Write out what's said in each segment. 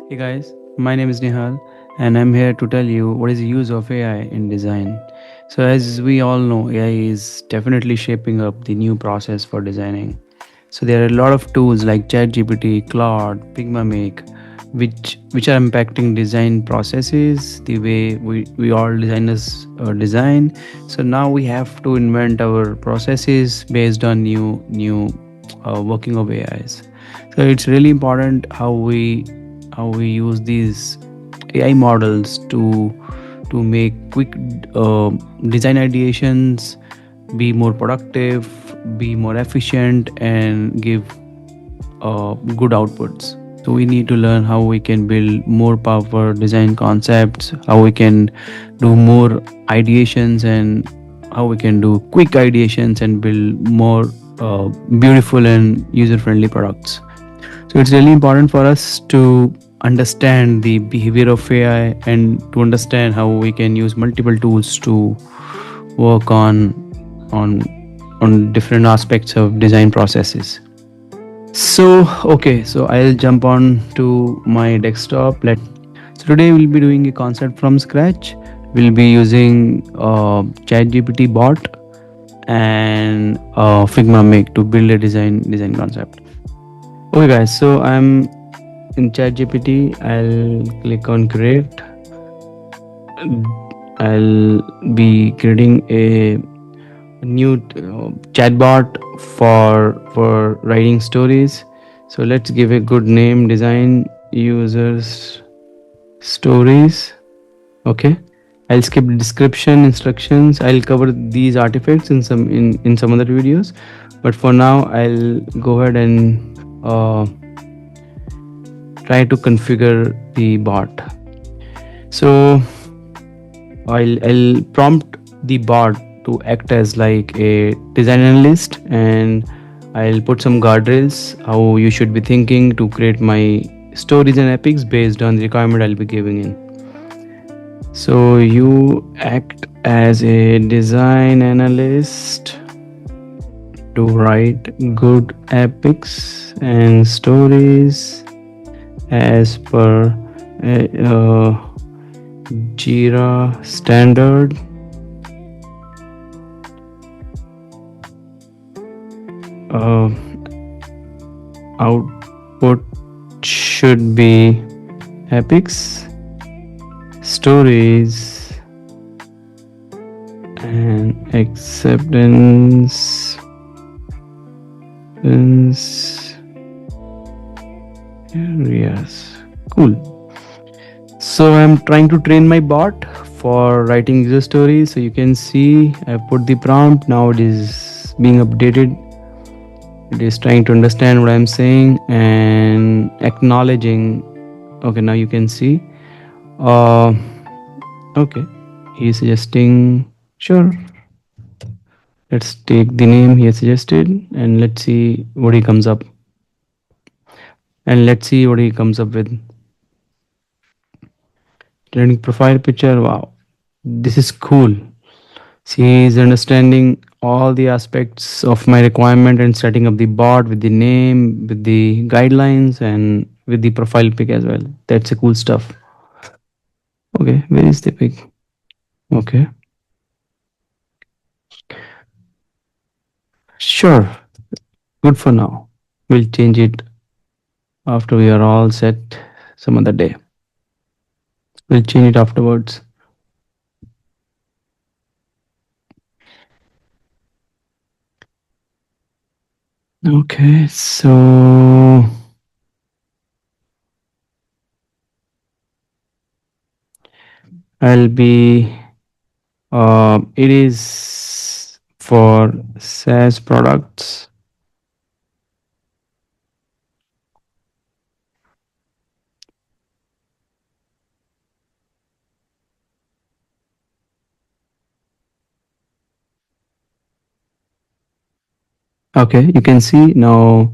Hey guys, my name is Nihal and I'm here to tell you what is the use of AI in design. So as we all know, AI is definitely shaping up the new process for designing. So there are a lot of tools like ChatGPT, Claude, Figma Make, which are impacting design processes, the way we all designers design. So now we have to invent our processes based on new working of AIs. So it's really important how we use these AI models to make quick design ideations, be more productive, be more efficient, and give good outputs. So we need to learn how we can build more powerful design concepts, how we can do more ideations, and how we can do quick ideations and build more beautiful and user-friendly products. So it's really important for us to understand the behavior of AI and to understand how we can use multiple tools to work on on different aspects of design processes. So I'll jump on to my desktop. So today we'll be doing a concept from scratch. We'll be using ChatGPT bot and Figma Make to build a design concept. Okay, guys. So I'm in ChatGPT. I'll click on create. I'll be creating a new chatbot for writing stories. So let's give a good name: design users stories. Okay. I'll skip the description instructions. I'll cover these artifacts in some other videos, but for now I'll go ahead and try to configure the bot. So I'll prompt the bot to act as like a design analyst, and I'll put some guardrails how you should be thinking to create my stories and epics based on the requirement I'll be giving in. So you act as a design analyst to write good epics and stories as per Jira standard. Uh, Output should be epics, stories, and acceptance areas. Cool. So I'm trying to train my bot for writing user stories. So you can see I put the prompt. Now it is being updated. It is trying to understand what I'm saying and acknowledging. Okay, now you can see. Uh, okay, he's suggesting. Sure, let's take the name he has suggested and let's see what he comes up. And let's see what he comes up with. Training profile picture. Wow, this is cool. She is understanding all the aspects of my requirement and setting up the bot with the name, with the guidelines, and with the profile pic as well. That's a cool stuff. Okay, where is the pic? Okay, sure, good for now. We'll change it after we are all set some other day. We'll change it afterwards. Okay, so I'll be, it is for SaaS products. Okay, you can see now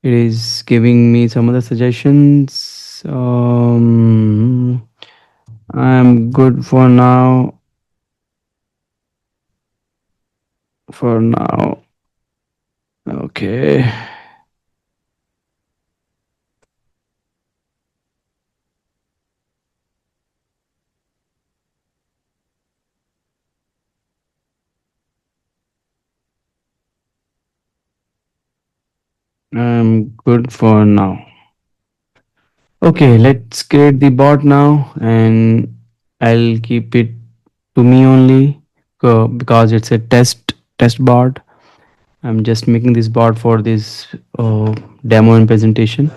it is giving me some other suggestions. I'm good for now. For now. Okay. I'm good for now. Okay, let's create the bot now, and I'll keep it to me only because it's a test bot. I'm just making this bot for this demo and presentation.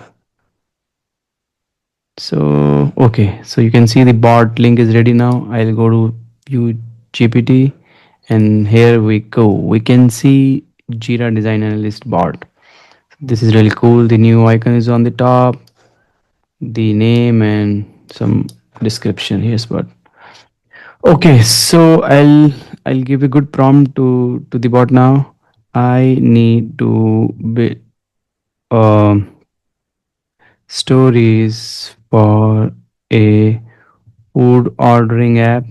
So okay, so you can see the bot link is ready now. I'll go to view GPT, and here we go. We can see Jira Design Analyst bot. This is really cool. The new icon is on the top, the name and some description. Here's what. Okay, so I'll give a good prompt to the bot now. I need to build stories for a food ordering app,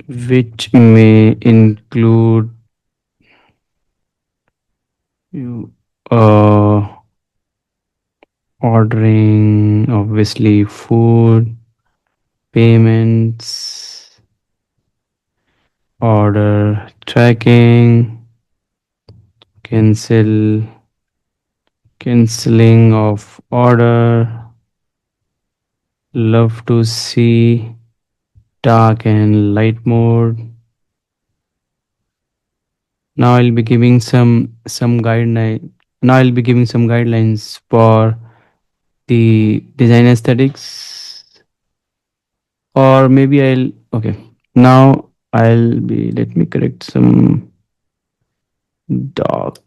which may include you ordering obviously food, payments, order tracking, cancel canceling of order. Love to see dark and light mode. Now I'll be giving some guideline. Now I'll be giving some guidelines for the design aesthetics, or maybe I'll okay. Now I'll be let me correct some dark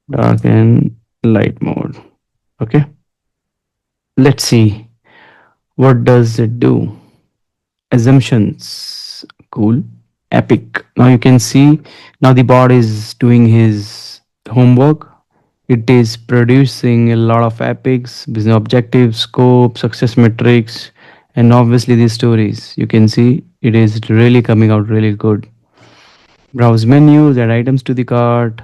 dark and light mode. Okay, let's see what does it do. Assumptions, cool. Epic. Now you can see now the bot is doing his homework. It is producing a lot of epics, business objectives, scope, success metrics, and obviously these stories. You can see it is really coming out really good. Browse menus, add items to the cart,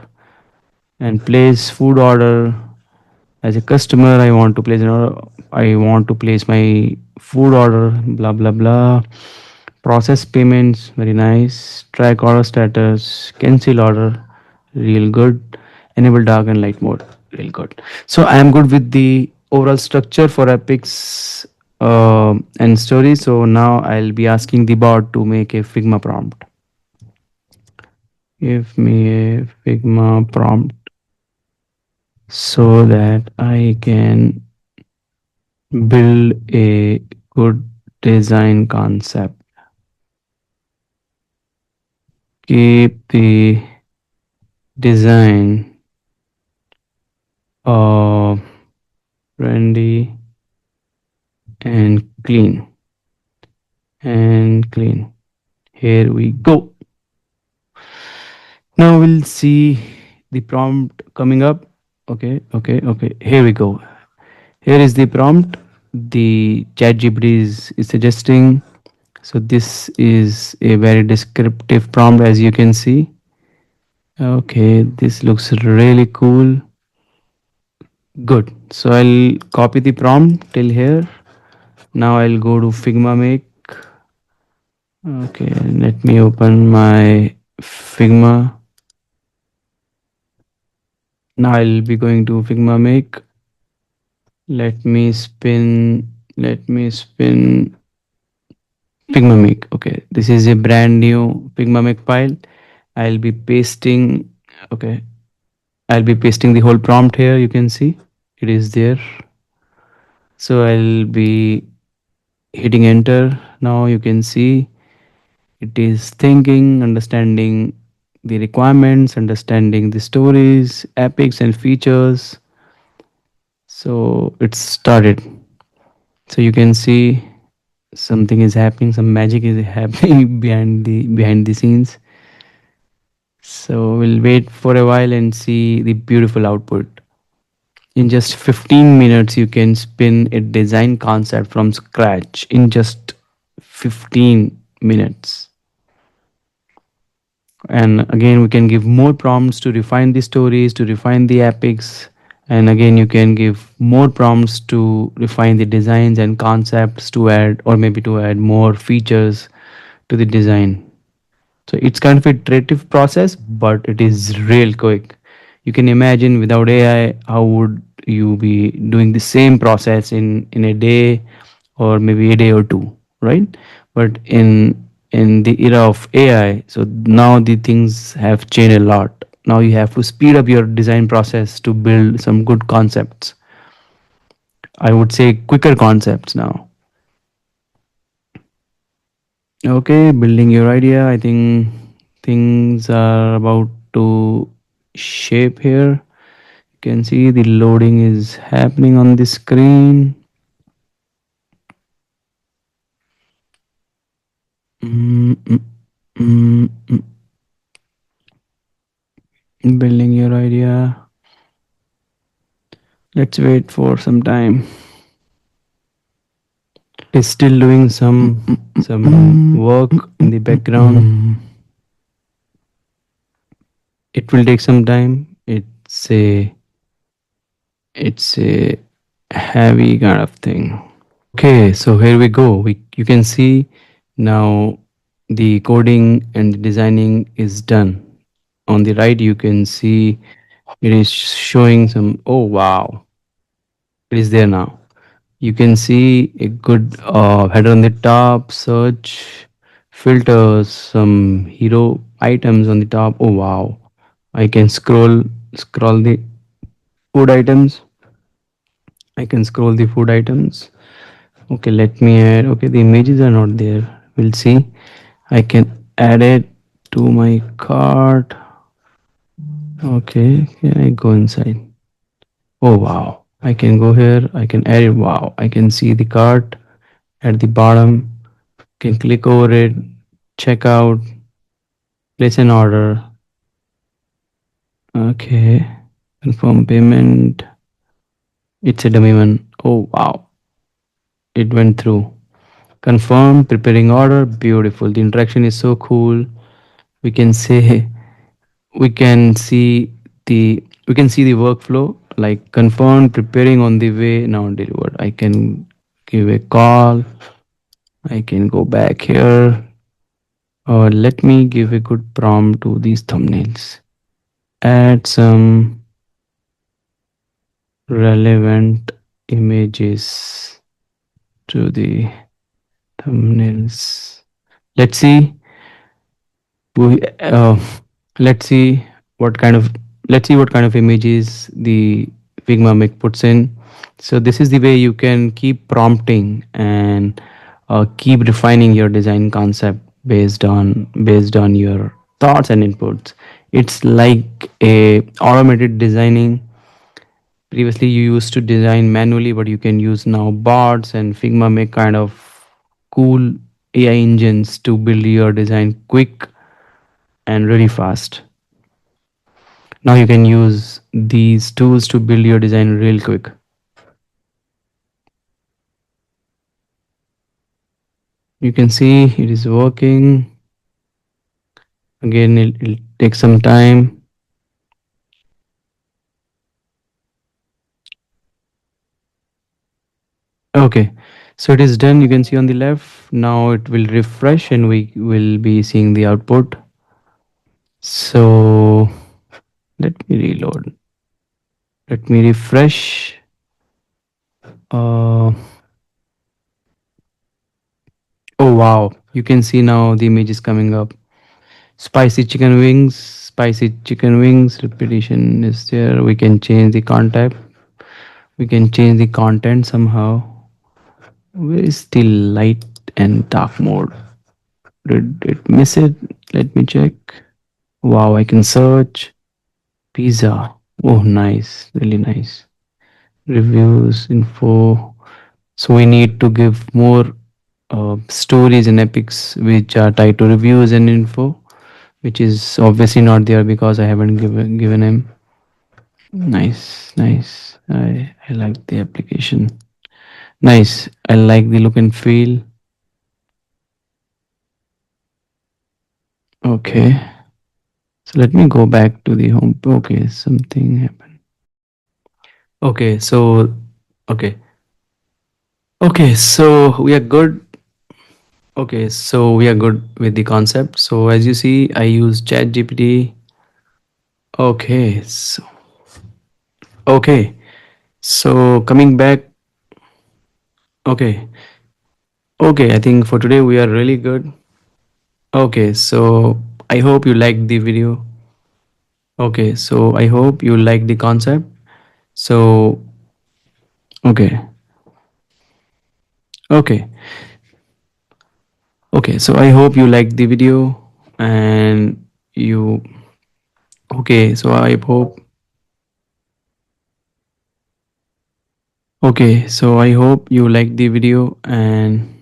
and place food order. As a customer, I want to place an order. I want to place my food order. Blah blah blah. Process payments, very nice. Track order status, cancel order, real good. Enable dark and light mode, real good. So I am good with the overall structure for epics and stories. So now I'll be asking the bot to make a Figma prompt. Give me a Figma prompt so that I can build a good design concept. Keep the design of trendy and clean. Here we go. Now we'll see the prompt coming up. Okay. Here we go. Here is the prompt. The ChatGPT is suggesting. So this is a very descriptive prompt, as you can see. Okay, this looks really cool. Good. So I'll copy the prompt till here. Now I'll go to Figma Make. Okay, let me open my Figma. Now I'll be going to Figma Make. Let me spin Figma Make. Okay, this is a brand new Figma Make file. I'll be pasting, okay, I'll be pasting the whole prompt here. You can see it is there. So I'll be hitting enter. Now you can see it is thinking, understanding the requirements, understanding the stories, epics, and features. So it started. So you can see something is happening, some magic is happening behind the scenes. So we'll wait for a while and see the beautiful output. In just 15 minutes, you can spin a design concept from scratch in just 15 minutes. And again, we can give more prompts to refine the stories, to refine the epics. And again, you can give more prompts to refine the designs and concepts to add, or maybe to add more features to the design. So it's kind of a iterative process, but it is real quick. You can imagine without AI, how would you be doing the same process in a day or maybe a day or two, right? But in the era of AI, so now the things have changed a lot. Now you have to speed up your design process to build some good concepts. I would say quicker concepts now. Okay, building your idea. I think things are about to shape here. You can see the loading is happening on the screen. Mm, mm, mm, mm. Building your idea. Let's wait for some time. It is still doing some work in the background. It will take some time. It's a heavy kind of thing. Okay, so here we go. You can see now the coding and the designing is done. On the right, you can see it is showing some. Oh wow, it is there now. You can see a good header on the top, search, filters, some hero items on the top. Oh wow, I can scroll the food items. I can scroll the food items. Okay, let me add. Okay, the images are not there. We'll see. I can add it to my cart. Okay, can I go inside? Oh wow, I can go here. I can add it. Wow, I can see the cart at the bottom. Can click over it, check out, place an order. Okay, confirm payment. It's a dummy one. Oh wow, it went through. Confirm, preparing order. Beautiful. The interaction is so cool. We can say we can see the workflow like confirmed, preparing, on the way, now delivered. I can give a call. I can go back here, or let me give a good prompt to these thumbnails. Add some relevant images to the thumbnails. Let's see. We let's see what kind of images the Figma Make puts in. So this is the way you can keep prompting and keep refining your design concept based on your thoughts and inputs. It's like a automated designing. Previously, you used to design manually, but you can use now bots and Figma Make kind of cool AI engines to build your design quick and really fast. Now you can use these tools to build your design real quick. You can see it is working. Again, it'll take some time. Okay, so it is done. You can see on the left. Now it will refresh and we will be seeing the output. So let me reload. Let me refresh. Uh, oh wow, you can see now the image is coming up. Spicy chicken wings, repetition is there. We can change the content. We can change the content somehow. Where is the light and dark mode? Did it miss it? Let me check. Wow, I can search pizza. Oh, nice, really nice. Reviews, info. So we need to give more stories and epics which are tied to reviews and info, which is obviously not there because I haven't given him. Nice, nice. I like the application. Nice. I like the look and feel. Okay. So let me go back to the home. Okay, something happened. Okay, so okay. Okay, so we are good. Okay, so we are good with the concept. So as you see, I use ChatGPT. Okay, so okay, so coming back. Okay, okay, I think for today we are really good. Okay, so I hope you like the video. Okay, so I hope you like the concept. So okay, okay, okay. So I hope you like the video and you. Okay, so I hope. Okay, so I hope you like the video and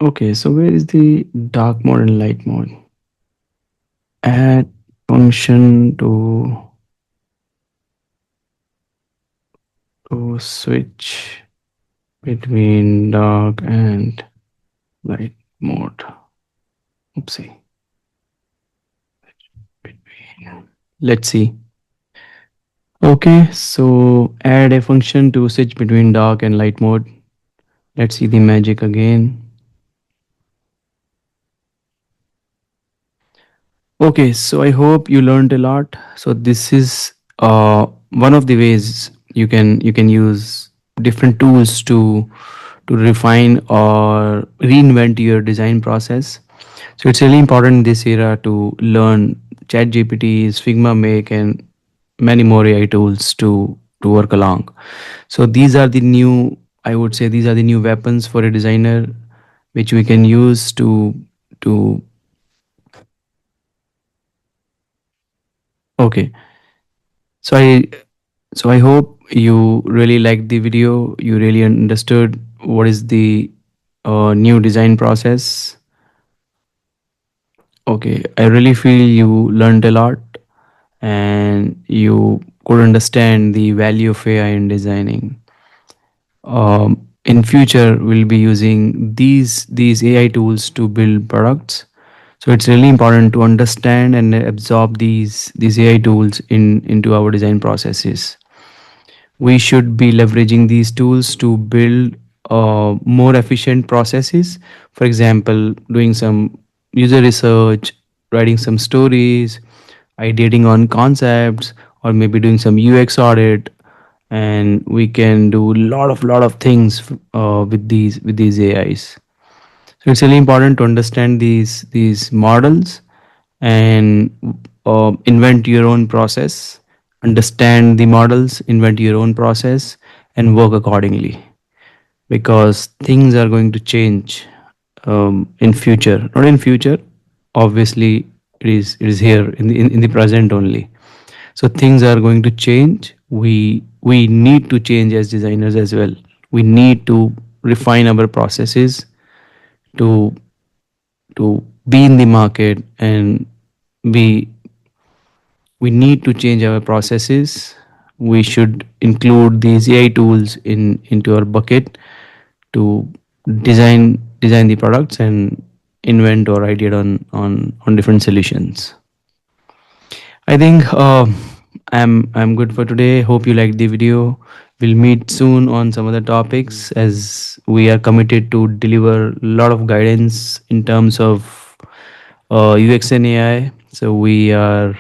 okay, so where is the dark mode and light mode? Add function to switch between dark and light mode. Oopsie. Between. Let's see. Okay, so add a function to switch between dark and light mode. Let's see the magic again. Okay, so I hope you learned a lot. So this is one of the ways you can use different tools to refine or reinvent your design process. So it's really important in this era to learn ChatGPT's Figma Make and many more AI tools to work along. So these are the new, I would say, these are the new weapons for a designer, which we can use to. Okay, so I hope you really liked the video. You really understood what is the new design process. Okay, I really feel you learned a lot and you could understand the value of AI in designing. In future, we'll be using these AI tools to build products. So it's really important to understand and absorb these AI tools into our design processes. We should be leveraging these tools to build more efficient processes. For example, doing some user research, writing some stories, ideating on concepts, or maybe doing some UX audit. And we can do lot of things with these AIs. So it's really important to understand these models and invent your own process, understand the models, invent your own process, and work accordingly. Because things are going to change in future, not in future. Obviously, it is here in the present only. So things are going to change. We need to change as designers as well. We need to refine our processes to to be in the market, and we we need to change our processes. We should include these AI tools into our bucket to design the products and invent or ideate on different solutions. I think I'm good for today. Hope you liked the video. We'll meet soon on some other topics as we are committed to deliver a lot of guidance in terms of UX and AI. So we are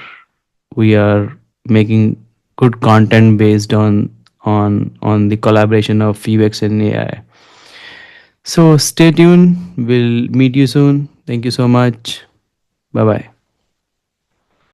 making good content based on the collaboration of UX and AI. So stay tuned. We'll meet you soon. Thank you so much. Bye bye.